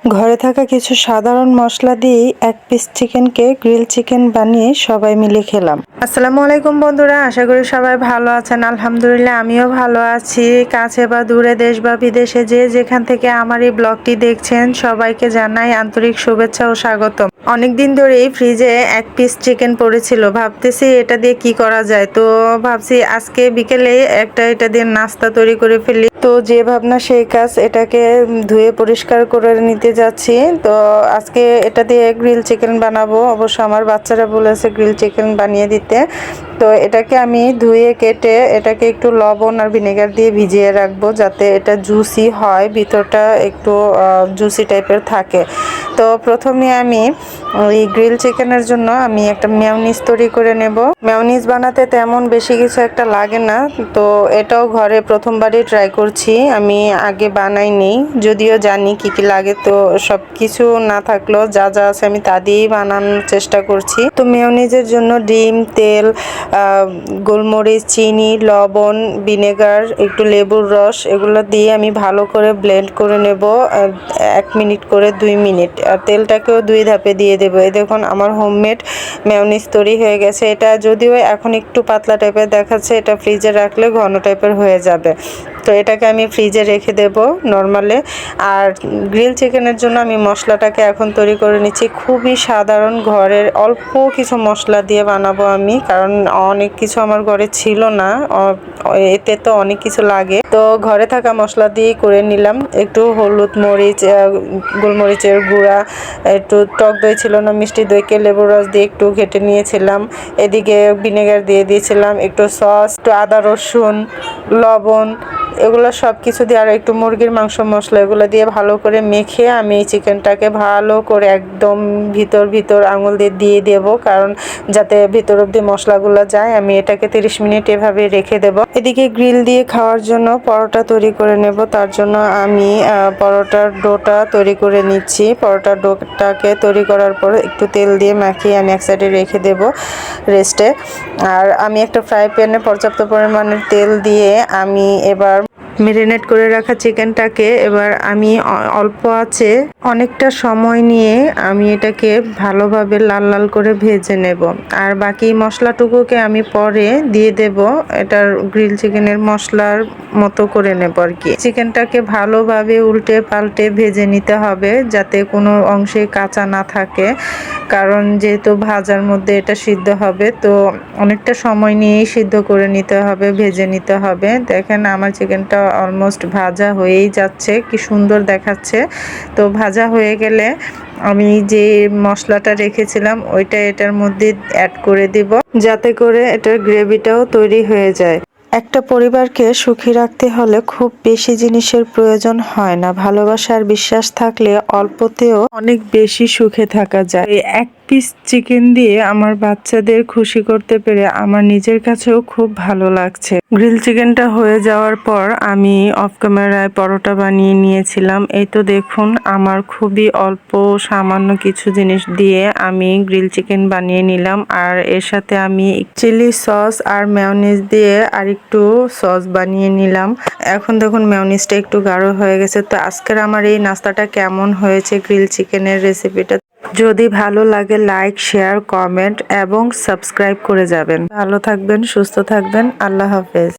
ঘরে থাকা কিছু সাধারণ মশলা দিয়েই এক পিস চিকেনকে গ্রিল চিকেন বানিয়ে সবাই মিলে খেলাম। আসসালামু আলাইকুম বন্ধুরা, আশা করি সবাই ভালো আছেন। আলহামদুলিল্লাহ আমিও ভালো আছি। কাছে বা দূরে, দেশ বা বিদেশে যে যেখান থেকে আমার এই ব্লগটি দেখছেন সবাইকে জানাই আন্তরিক শুভেচ্ছা ও স্বাগতম। অনেকদিন ধরেই ফ্রিজে এক পিস চিকেন পড়েছিল, ভাবতেছি এটা দিয়ে কি করা যায়। তো ভাবছি আজকে বিকেলে এটা দিয়ে নাস্তা তৈরি করে ফেলি। তো যে ভাবনা সেই কাজ, এটাকে ধুয়ে পরিষ্কার করে নিতে যাচ্ছি। তো আজকে এটা দিয়ে গ্রিল চিকেন বানাবো। অবশ্য আমার বাচ্চারা বলেছে গ্রিল চিকেন বানিয়ে দিতে। তো এটাকে আমি ধুয়ে কেটে এটাকে একটু লবণ আর ভিনেগার দিয়ে ভিজিয়ে রাখবো, যাতে এটা জুসি হয়, ভিতরটা একটু জুসি টাইপের থাকে। তো প্রথমে আমি এই গ্রিল চিকেনের জন্য আমি একটা মেয়োনিজ তৈরি করে নেব। মেয়োনিজ বানাতে তেমন বেশি কিছু একটা লাগে না, তো এটাও ঘরে প্রথমবারই ট্রাই করছি। আমি আগে বানাইনি, যদিও জানি কি কি লাগে। তো সব কিছু না থাকলেও যা যা আছে আমি তা দিয়েই বানানোর চেষ্টা করছি। তো মেয়োনিজের জন্য ডিম, তেল, গোলমরিচ, চিনি, লবণ, ভিনেগার, একটু লেবুর রস, এগুলো দিয়ে আমি ভালো করে ব্লেন্ড করে নেব 1 মিনিট করে 2 মিনিট। আর তেলটাকেও 2 ধাপে দিয়ে দেবো। এই দেখুন আমার হোমমেড মেয়োনিজ তৈরি হয়ে গেছে। এটা যদিও এখন একটু পাতলা টাইপের দেখাচ্ছে, এটা ফ্রিজে রাখলে ঘন টাইপের হয়ে যাবে। তো এটাকে আমি ফ্রিজে রেখে দেব নর্মালে। আর গ্রিল চিকেনের জন্য আমি মশলাটাকে এখন তৈরি করে নিচ্ছি। খুবই সাধারণ, ঘরের অল্প কিছু মশলা দিয়ে বানাবো আমি, কারণ অনেক কিছু আমার ঘরে ছিল না। এতে তো অনেক কিছু লাগে, তো ঘরে থাকা মশলা দিয়েই করে নিলাম। একটু হলুদ, মরিচ, গোলমরিচের গুঁড়া, একটু টক দই ছিল না, মিষ্টি দইকে লেবুর রস দিয়ে একটু ঘেটে নিয়েছিলাম। এদিকে ভিনেগার দিয়ে দিয়েছিলাম, একটু সস, একটু আদা রসুন, লবণ, এগুলো সব কিছু দিয়ে, আর একটু মুরগির মাংস মশলা, এগুলো দিয়ে ভালো করে মেখে আমি এই চিকেনটাকে ভালো করে একদম ভিতর আঙুল দিয়ে দেব, কারণ যাতে ভিতর অব্দি মশলাগুলো যায়। আমি এটাকে 30 মিনিট এভাবে রেখে দেব। এদিকে গ্রিল দিয়ে খাওয়ার জন্য পরোটা তৈরি করে নেব। তার জন্য আমি পরোটার ডোটা তৈরি করে নিচ্ছি। পরোটার ডোটাকে তৈরি করার পর একটু তেল দিয়ে মাখিয়ে আমি এক সাইডে রেখে দেব রেস্টে। আর আমি একটা ফ্রাই প্যানে পর্যাপ্ত পরিমাণের তেল দিয়ে আমি এবার মেরিনেট করে রাখা চিকেনটাকে এবার আমি অল্প আছে অনেকটা সময় নিয়ে আমি এটাকে ভালোভাবে লাল লাল করে ভেজে নেব। আর বাকি মশলাটুকুকে আমি পরে দিয়ে দেব, এটার গ্রিল চিকেনের মশলার মতো করে নেব আর কি। চিকেনটাকে ভালোভাবে উল্টে পাল্টে ভেজে নিতে হবে, যাতে কোনো অংশে কাঁচা না থাকে, কারণ যেহেতু ভাজার মধ্যে এটা সিদ্ধ হবে, তো অনেকটা সময় নিয়েই সিদ্ধ করে নিতে হবে, ভেজে নিতে হবে। দেখেন আমার চিকেনটা অলমোস্ট ভাজা হয়েই যাচ্ছে, কি সুন্দর দেখাচ্ছে। তো ভাজা হয়ে গেলে আমি যে মশলাটা রেখেছিলাম ওইটা এটার মধ্যে অ্যাড করে দিব, যাতে করে এটার গ্রেভিটাও তৈরি হয়ে যায়। একটা পরিবারকে সুখী রাখতে হলে খুব বেশি জিনিসের প্রয়োজন হয় না। ভালোবাসা আর বিশ্বাস থাকলে অল্পতেও অনেক বেশি সুখে থাকা যায়। এই এক পিস চিকেন দিয়ে আমার বাচ্চাদের খুশি করতে পেরে আমার নিজের কাছেও খুব ভালো লাগছে। গ্রিল চিকেনটা হয়ে যাওয়ার পর আমি অফ ক্যামেরায় পরোটা বানিয়ে নিয়েছিলাম। এই তো দেখুন আমার খুবই অল্প সামান্য কিছু জিনিস দিয়ে আমি গ্রিল চিকেন বানিয়ে নিলাম। আর এর সাথে আমি চিলি সস আর মেয়োনিজ দিয়ে আর একটু সস বানিয়ে নিলাম। এখন দেখুন মেয়োনিজটা একটু গাঢ় হয়ে গেছে। তো আজকের আমার এই নাস্তাটা কেমন হয়েছে, গ্রিল চিকেনের রেসিপিটা যদি ভালো লাগে লাইক, শেয়ার, কমেন্ট এবং সাবস্ক্রাইব করে যাবেন। ভালো থাকবেন, সুস্থ থাকবেন। আল্লাহ হাফেজ।